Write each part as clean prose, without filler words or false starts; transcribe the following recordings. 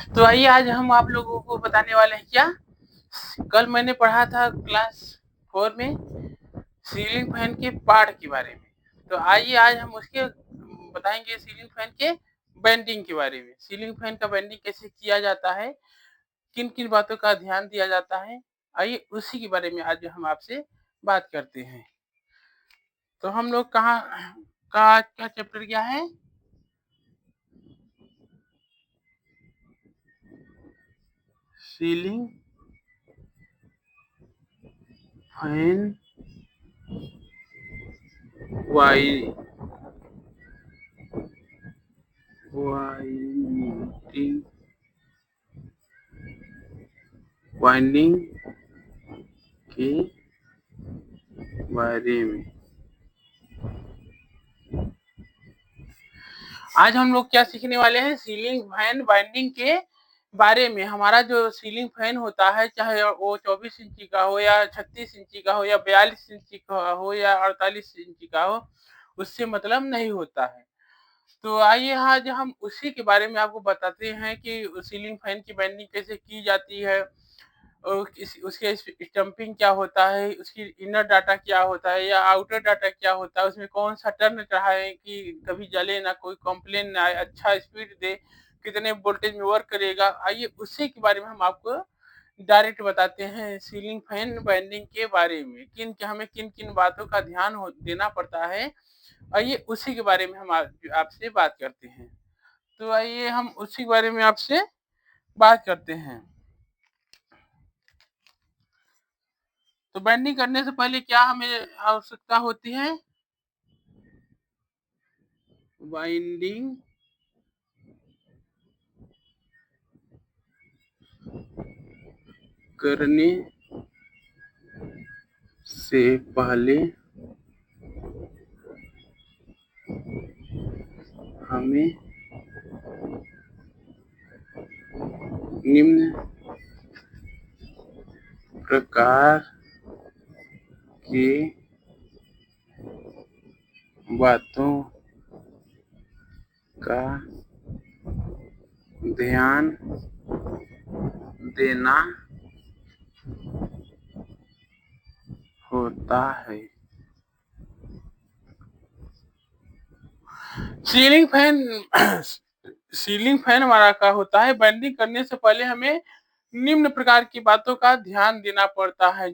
तो आइए आज हम आप लोगों को बताने वाले हैं क्या, कल मैंने पढ़ा था क्लास 4 में सीलिंग फैन के पार्ट के बारे में। तो आइए आज हम उसके बताएंगे सीलिंग फैन के बेंडिंग के बारे में। सीलिंग फैन का बेंडिंग कैसे किया जाता है, किन किन बातों का ध्यान दिया जाता है, आइए उसी के बारे में आज हम आपसे बात करते हैं। तो हम लोग कहाँ का क्या चैप्टर क्या है, सीलिंग फैन वाइंडिंग वाइंडिंग के बारे में। आज हम लोग क्या सीखने वाले हैं, सीलिंग फैन वाइंडिंग के बारे में। हमारा जो सीलिंग फैन होता है, चाहे वो 24 इंची का हो या 36 इंची का हो या 42 इंची का हो या 48 इंची का हो, उससे मतलब नहीं होता है। तो आइए आज हम उसी के बारे में आपको बताते हैं कि सीलिंग फैन की वाइंडिंग कैसे की जाती है, और उसके स्टम्पिंग क्या होता है, उसकी इनर डाटा क्या होता है या आउटर डाटा क्या होता है, उसमें कौन सा टर्न चढ़ाए कि कभी जले ना, कोई कंप्लेन ना आए, अच्छा स्पीड दे, कितने वोल्टेज में वर्क करेगा। आइए उसी के बारे में हम आपको डायरेक्ट बताते हैं सीलिंग फैन वाइंडिंग के बारे में, हमें किन किन बातों का ध्यान देना पड़ता है। आइए उसी के बारे में हम आपसे बात करते हैं। तो आइए हम उसी के बारे में आपसे बात करते हैं। तो बाइंडिंग करने से पहले क्या हमें आवश्यकता होती है, बाइंडिंग करने से पहले हमें निम्न प्रकार के बातों का ध्यान देना होता है। सीलिंग फैन हमारा क्या होता है, बाइंडिंग करने से पहले हमें निम्न प्रकार की बातों का ध्यान देना पड़ता है।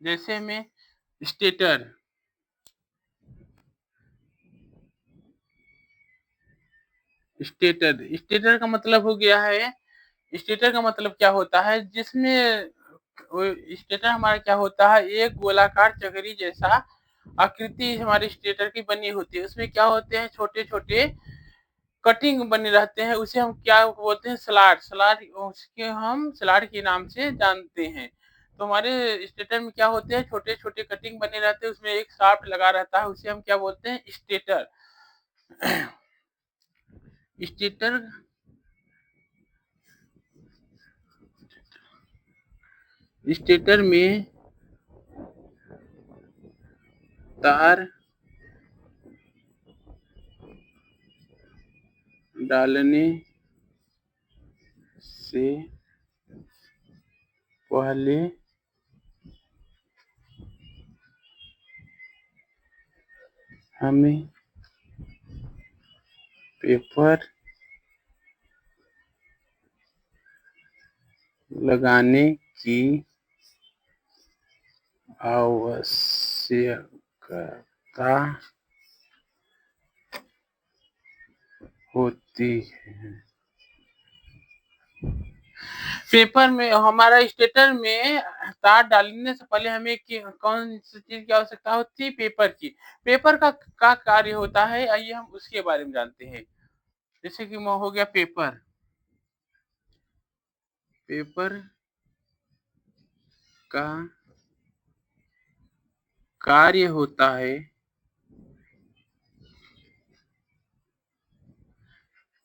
जैसे में स्टेटर स्टेटर का मतलब हो गया है, स्टेटर का मतलब क्या होता है, जिसमें स्टेटर हमारा क्या होता है, एक गोलाकार चक्री जैसा आकृति हमारी स्टेटर की बनी होती है। उसमें क्या होते हैं, छोटे छोटे कटिंग बने रहते हैं, उसे हम क्या बोलते हैं, स्लाट उसके हम स्लाट के नाम से जानते हैं। तो हमारे स्टेटर में क्या होते हैं, छोटे छोटे कटिंग बने रहते हैं, उसमें एक शाफ्ट लगा रहता है, उसे हम क्या बोलते हैं, स्टेटर। स्टेटर स्टेटर में तार डालने से पहले हमें पेपर लगाने की आवश्यकता होती है। पेपर में हमारा स्टेटर में तार डालने से पहले हमें कौन सी चीज की आवश्यकता होती है, पेपर की। पेपर का कार्य होता है, आइए हम उसके बारे में जानते हैं। जैसे कि हो गया पेपर पेपर का कार्य होता है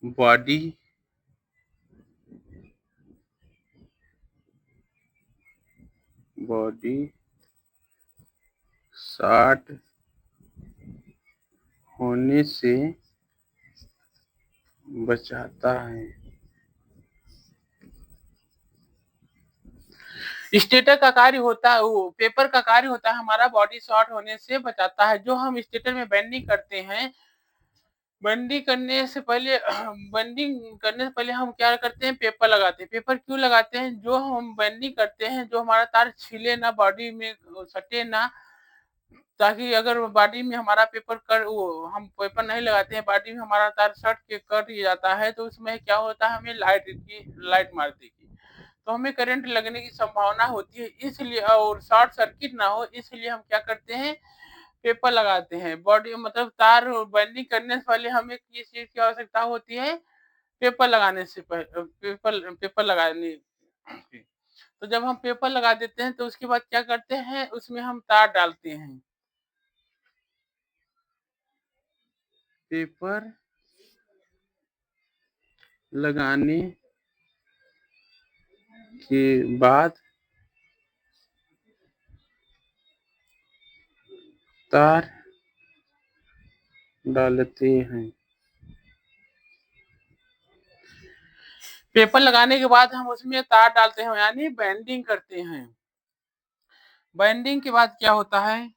बॉडी बॉडी शॉर्ट होने से बचाता है। स्टेटर का कार्य होता है, वो पेपर का कार्य होता है हमारा बॉडी शॉर्ट होने से बचाता है। जो हम स्टेटर में बेंडिंग करते हैं, बेंडिंग करने से पहले बेंडिंग करने से पहले हम क्या करते हैं, पेपर लगाते हैं। पेपर क्यों लगाते हैं? जो हम बेंडिंग करते हैं, जो हमारा तार छिले ना, बॉडी में सटे ना, ताकि अगर बॉडी में हमारा पेपर कर वो हम पेपर नहीं लगाते हैं, बॉडी में हमारा तार सट के कट जाता है, तो उसमें क्या होता है, हमें लाइट मार देगी, तो हमें करंट लगने की संभावना होती है। इसलिए और शॉर्ट सर्किट ना हो, इसलिए हम क्या करते हैं, पेपर लगाते हैं। बॉडी मतलब तार बेंडिंग करने से पहले हमें किस चीज की आवश्यकता होती है, पेपर लगाने से पहले पेपर लगाने की। तो जब हम पेपर लगा देते हैं, तो उसके बाद क्या करते हैं, उसमें हम तार डालते हैं। पेपर लगाने के बाद तार डालते हैं। पेपर लगाने के बाद हम उसमें तार डालते हैं, यानी बेंडिंग करते हैं। बेंडिंग के बाद क्या होता है,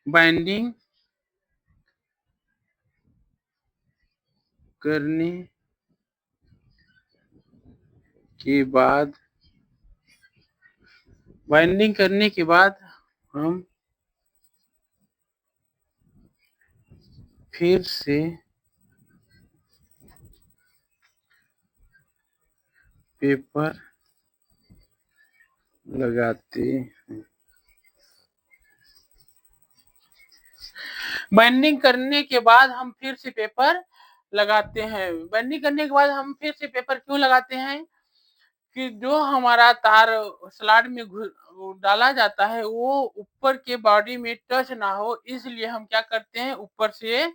बाइंडिंग करने के बाद बाइंडिंग करने के बाद हम फिर से पेपर लगाते हैं। बाइंडिंग करने के बाद हम फिर से पेपर लगाते हैं। बाइंडिंग करने के बाद हम फिर से पेपर क्यों लगाते हैं, कि जो हमारा तार स्लॉट में डाला जाता है, वो ऊपर के बॉडी में टच ना हो, इसलिए हम क्या करते हैं, ऊपर से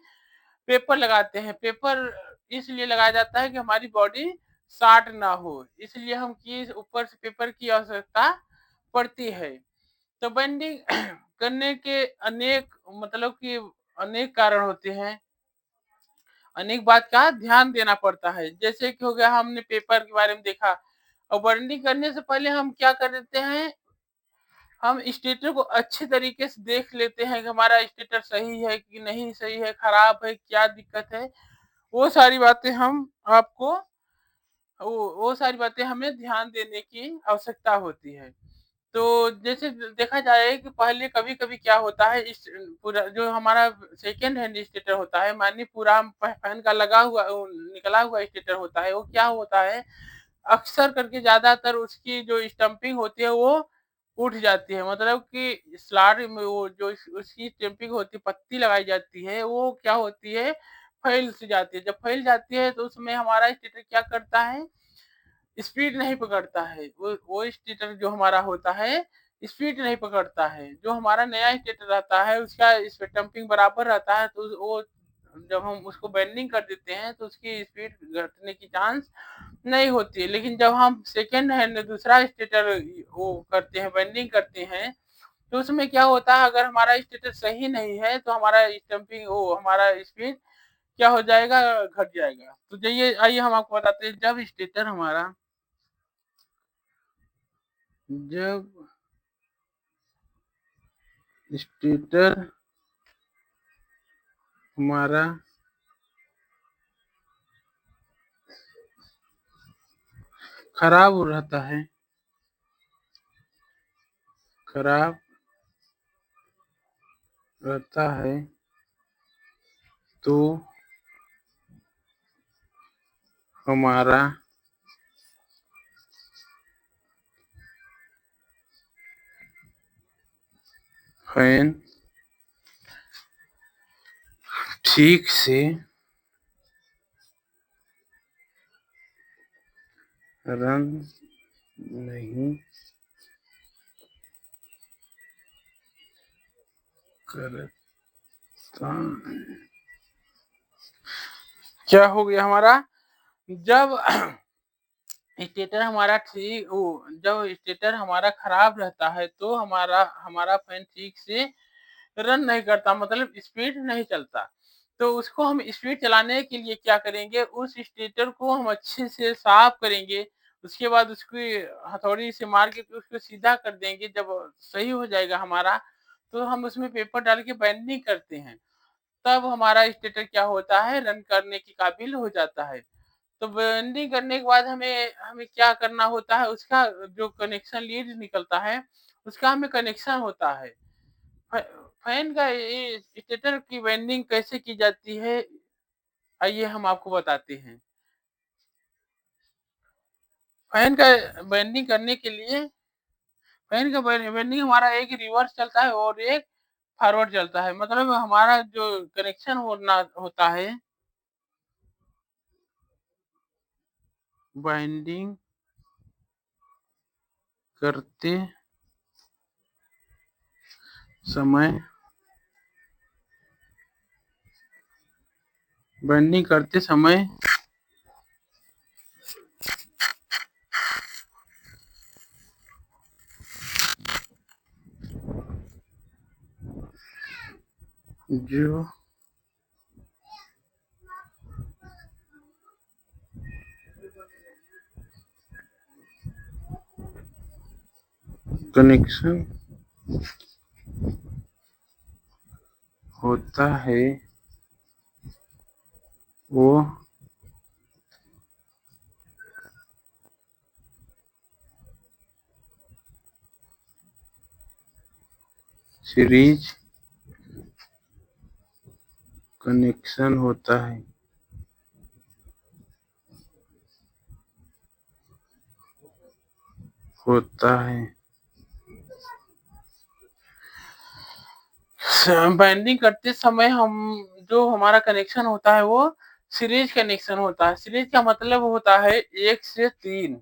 पेपर लगाते हैं। पेपर इसलिए लगाया जाता है कि हमारी बॉडी शॉर्ट ना हो, इसलिए हम की ऊपर से पेपर की आवश्यकता पड़ती है। तो बेंडिंग करने के अनेक मतलब कि अनेक कारण होते हैं, अनेक बात का ध्यान देना पड़ता है। जैसे कि हो गया, हमने पेपर के बारे में देखा, और बेंडिंग करने से पहले हम क्या कर देते हैं, हम स्टेटर को अच्छे तरीके से देख लेते हैं कि हमारा स्टेटर सही है कि नहीं सही है, खराब है, क्या दिक्कत है। वो सारी बातें हम आपको वो सारी बातें हमें ध्यान देने की आवश्यकता होती है। तो जैसे देखा जाए कि पहले कभी-कभी क्या होता है, इस पूरा जो हमारा सेकंड हैंड स्टेटर होता है, मानिए पूरा फैन का लगा हुआ निकला हुआ स्टेटर होता है, वो क्या होता है, अक्सर करके ज़्यादातर उसकी जो स्टंपिंग होती है, वो उठ जाती है। मतलब कि स्लॉट में वो जो उसकी स्टंपिंग होती है, पत्ती लगाई जाती है, वो क्या होती है, फैल सी जाती है। जब फैल जाती है, तो उसमें हमारा स्टेटर क्या करता है, स्पीड नहीं पकड़ता है। वो स्टेटर जो हमारा होता है, स्पीड नहीं पकड़ता है। जो हमारा नया स्टेटर रहता है, उसका स्टंपिंग बराबर रहता है, तो वो जब हम उसको बेंडिंग कर देते हैं, तो उसकी स्पीड घटने की चांस नहीं होती है। लेकिन जब हम सेकंड हैंड दूसरा स्टेटर वो करते हैं, बेंडिंग करते हैं, तो उसमें क्या होता है, अगर हमारा स्टेटर सही नहीं है, तो हमारा स्टंपिंग वो हमारा स्पीड क्या हो जाएगा, घट जाएगा। तो जाइए आइए हम आपको बताते हैं, जब स्टेटर हमारा जब स्टेटर हमारा खराब रहता है, खराब रहता है, तो हमारा फैन ठीक से रन नहीं करता। क्या हो गया हमारा, जब स्टेटर हमारा ठीक वो जब स्टेटर हमारा खराब रहता है तो हमारा हमारा फैन ठीक से रन नहीं करता, मतलब स्पीड नहीं चलता। तो उसको हम स्पीड चलाने के लिए क्या करेंगे, उस स्टेटर को हम अच्छे से साफ करेंगे, उसके बाद उसकी हथौड़ी से मार के उसको सीधा कर देंगे। जब सही हो जाएगा हमारा, तो हम उसमें पेपर डाल के बाइंडिंग करते हैं। तब हमारा स्टेटर क्या होता है, रन करने के काबिल हो जाता है। तो बाइंडिंग करने के बाद हमें हमें क्या करना होता है, उसका जो कनेक्शन लीड निकलता है, उसका हमें कनेक्शन होता है। फ फैन का ये स्टेटर की बाइंडिंग कैसे की जाती है, आइए हम आपको बताते हैं। फैन का बाइंडिंग करने के लिए फैन का बाइंडिंग हमारा एक रिवर्स चलता है और एक फॉरवर्ड चलता है। मतलब हमारा जो कनेक्शन होना होता है, बाइंडिंग करते समय बाइंडिंग करते समय जो कनेक्शन होता है वो सीरीज कनेक्शन होता है। बाइंडिंग करते समय हम जो हमारा कनेक्शन होता है वो सीरीज कनेक्शन होता है। सीरीज का मतलब होता है 1 से 3।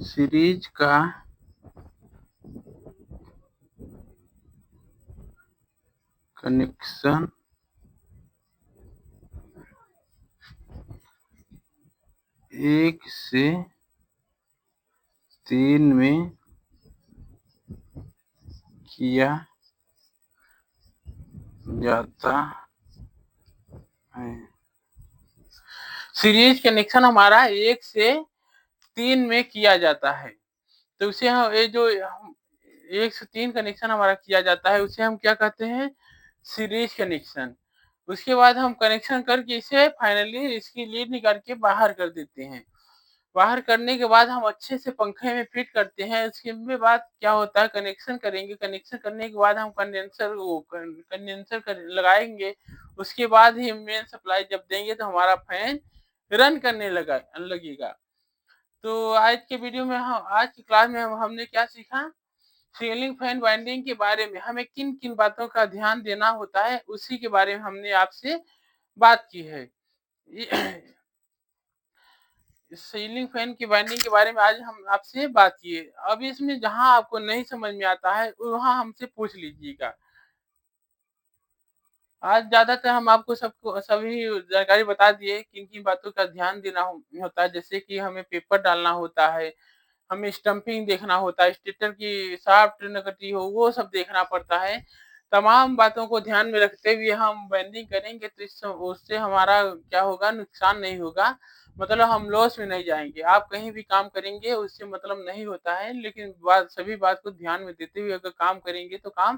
सीरीज का कनेक्शन 1 से 3 में किया जाता है। सीरीज कनेक्शन हमारा 1 से 3 में किया जाता है। तो उसे हम ये जो हम 1 से 3 कनेक्शन हमारा किया जाता है, उसे हम क्या कहते हैं, सीरीज कनेक्शन। उसके बाद हम कनेक्शन करके इसे फाइनली इसकी लीड निकाल के बाहर कर देते हैं। बाहर करने के बाद हम अच्छे से पंखे में फिट करते हैं। उसके बाद क्या होता है, कनेक्शन करेंगे। कनेक्शन करने के बाद हम कंडेंसर लगाएंगे। उसके बाद ही मेन सप्लाई जब देंगे तो हमारा फैन रन करने लगेगा। तो आज के वीडियो में हम आज की क्लास में हमने क्या सीखा, सीलिंग फैन वाइंडिंग के बारे में हमें किन किन बातों का ध्यान देना होता है, उसी के बारे में हमने आपसे बात की है। सीलिंग फैन की वाइंडिंग के बारे में आज हम आपसे बात किए। अब इसमें जहां आपको नहीं समझ में आता है वहां हमसे पूछ लीजिएगा। आज ज्यादातर हम आपको सबको सभी जानकारी बता दिए, किन किन बातों का ध्यान देना होता है। जैसे कि हमें पेपर डालना होता है, हमें स्टंपिंग देखना होता है, स्टेटर की साफ ट्रेन कटी हो वो सब देखना पड़ता है। तमाम बातों को ध्यान में रखते हुए हम बाइंडिंग करेंगे तो उससे हमारा क्या होगा, नुकसान नहीं होगा। मतलब हम लॉस में नहीं जाएंगे। आप कहीं भी काम करेंगे उससे मतलब नहीं होता है, लेकिन सभी बात को ध्यान में देते हुए अगर काम करेंगे तो काम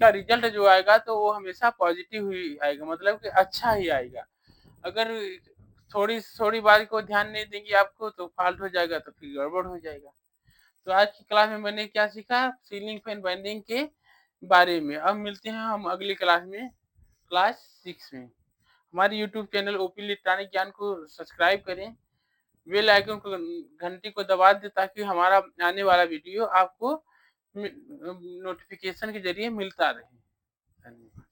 का रिजल्ट जो आएगा तो वो हमेशा पॉजिटिव ही आएगा, मतलब कि अच्छा ही आएगा। अगर थोड़ी थोड़ी बात को ध्यान नहीं देंगे आपको तो फॉल्ट हो जाएगा, तो फिर गड़बड़ हो जाएगा। तो आज की क्लास में मैंने क्या सीखा, सीलिंग फैन बाइंडिंग के बारे में। अब मिलते हैं हम अगली क्लास में, क्लास 6 में। हमारे यूट्यूब चैनल ओपी इलेक्ट्रॉनिक ज्ञान को सब्सक्राइब करें, बेल आइकन को घंटी को दबा दें ताकि हमारा आने वाला वीडियो आपको नोटिफिकेशन के जरिए मिलता रहे। धन्यवाद।